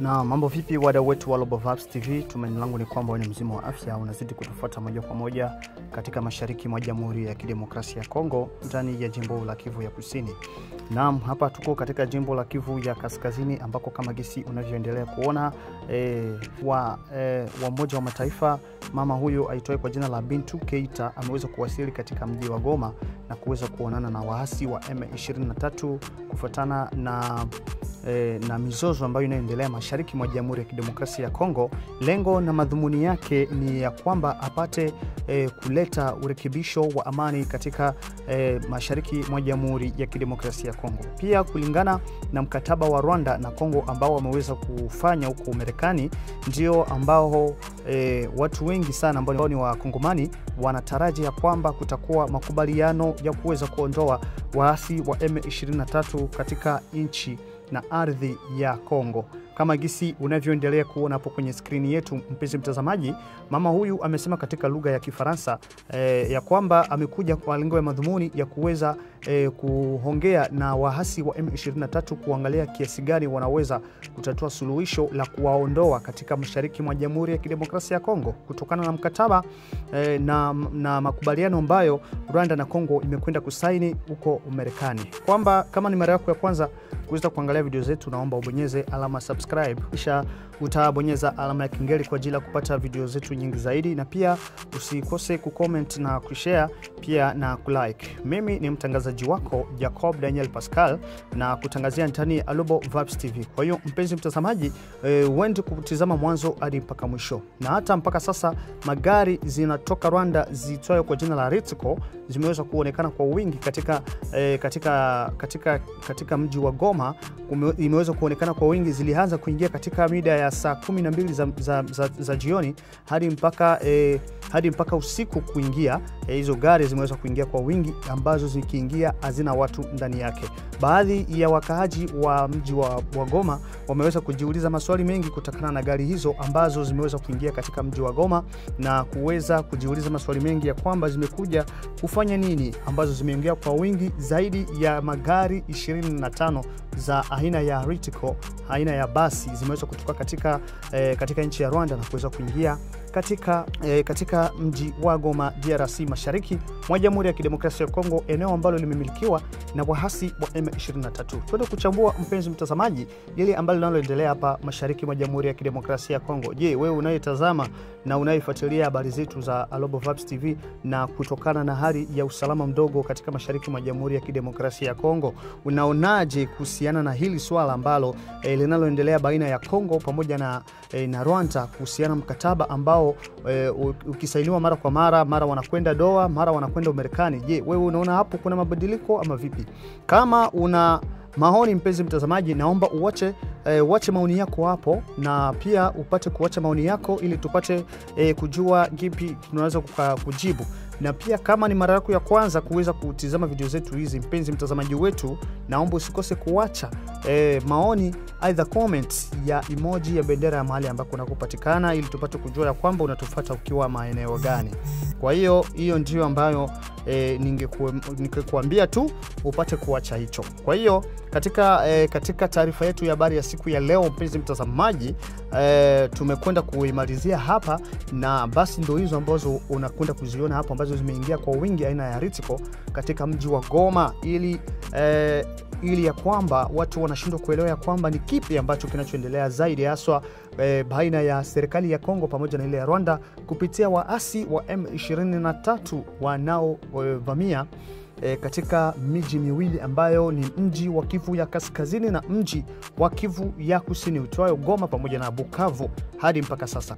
Na mambo vipi wadau wetu wa Global Vibes TV, tumaini langu ni kwamba wewe ni mzima wa afya, unazidi kutufuata moja kwa moja katika mashariki mwa Jamhuri ya Kidemokrasia ya Kongo ndani ya jimbo la Kivu ya Kusini. Naam, hapa tuko katika jimbo la Kivu ya Kaskazini ambako kama gisi unavyoendelea kuona wa Umoja wa Mataifa, mama huyo aitwaye kwa jina la Bintou Keita ameweza kuwasili katika mji wa Goma na kuweza kuonana na waasi wa M23 kufuatana na mizozo ambayo inaendelea mashariki mwa Jamhuri ya Kidemokrasia ya Kongo. Lengo na madhumuni yake ni ya kwamba apate kuleta urekebisho wa amani katika mashariki mwa Jamhuri ya Kidemokrasia ya Kongo. Pia kulingana na mkataba wa Rwanda na Kongo ambao wameweza kufanya huko Marekani, ndio ambao watu wengi sana ambao ni Wakongomani wanatarajia kwamba kutakuwa makubaliano ya kuweza kuondoa waasi wa M23 katika nchi na ardhi ya Kongo. Kama gisi unavyoendelea kuona hapo kwenye skrini yetu, mpenzi mtazamaji, mama huyu amesema katika lugha ya Kifaransa ya kwamba amekuja kwa lengo ya madhumuni ya kuweza kuongea na waasi wa M23 kuangalia kiasi gani wanaweza kutatua suluhisho la kuwaondoa katika mashariki mwa Jamhuri ya Kidemokrasia ya Kongo kutokana na mkataba na makubaliano ambayo Rwanda na Kongo imekwenda kusaini huko Marekani. Kwamba kama ni mara yako ya kwanza kuweza kuangalia video zetu, naomba ubonyeze alama subscribe, kisha utabonyeza alama ya kengele kwa ajili ya kupata video zetu nyingi zaidi, na pia usikose kucomment na kushare pia na kulike. Mimi ni mtangazaji wako Jacob Daniel Pascal na kutangazia ndani ya Global Vibes TV. Kwa hiyo mpenzi mtazamaji, uende kutizama mwanzo hadi mpaka mwisho. Na hata mpaka sasa magari zinatoka Rwanda zitwayo kwa jina la Ritco zimeweza kuonekana kwa wingi katika mji wa Goma. Imeweza kuonekana kwa wingi, zilianza kuingia katika mida ya saa 12 za jioni hadi mpaka usiku kuingia. Hizo gari zimeweza kuingia kwa wingi, ambazo zikiingia hazina watu ndani yake. Baadhi ya wakaaji wa mji wa Goma wameweza kujiuliza maswali mengi kutokana na gari hizo ambazo zimeweza kuingia katika mji wa Goma, na kuweza kujiuliza maswali mengi ya kwamba zimekuja kufanya nini, ambazo zimeingia kwa wingi. Zaidi ya magari 25 za aina ya Ritco, aina ya basi, zimeweza kutoka katika nchi ya Rwanda na kuweza kuingia katika mji wa Goma, DRC, mashariki mwa Jamhuri ya Kidemokrasia ya Kongo, eneo ambalo limemilikiwa na waasi wa M23. Twende kuchambua, mpenzi mtazamaji, ile ambalo linaloendelea hapa mashariki mwa Jamhuri ya Kidemokrasia ya Kongo. Je, wewe unayetazama na unayefuatilia habari zetu za Global Vibes TV, na kutokana na hali ya usalama mdogo katika mashariki mwa Jamhuri ya Kidemokrasia ya Kongo, unaonaje kuhusiana na hili swala ambalo linaloendelea baina ya Kongo pamoja na Rwanda kuhusiana mkataba ambao ukisainiwa mara kwa mara wanakwenda Doha, mara wanakwenda Marekani? Je, wewe unaona hapo kuna mabadiliko ama vipi? Kama una maoni, mpenzi mtazamaji, naomba uache maoni yako hapo, na pia upate kuacha maoni yako ili tupate kujua kipi tunaweza kujibu. Na pia kama ni mara yako ya kwanza kuweza kutizama video zetu hizi, mpenzi mtazamaji wetu, naomba usikose kuacha maoni, aidha comment ya emoji ya bendera ya mahali ambako unakopatikana, ili tupate kujua ya kwamba unatufuata ukiwa maeneo gani. Kwa hiyo ndio ambayo ningekuambia tu upate kuacha hicho. Kwa hiyo katika taarifa yetu ya habari ya siku ya leo, mpenzi mtazamaji, tumekwenda kuimalizia hapa, na basi ndio hizo ambazo unakwenda kuziona hapo, ambazo zimeingia kwa wingi aina ya Ritco katika mji wa Goma, ili ya kwamba watu wanashindwa kuelewa ya kwamba ni kipi ambacho kinachoendelea zaidi, haswa baina ya serikali ya Kongo pamoja na ile ya Rwanda kupitia waasi wa M23 wanaovamia katika miji miwili ambayo ni mji wa Kivu ya Kaskazini na mji wa Kivu ya Kusini uitwayo Goma pamoja na Bukavu hadi mpaka sasa.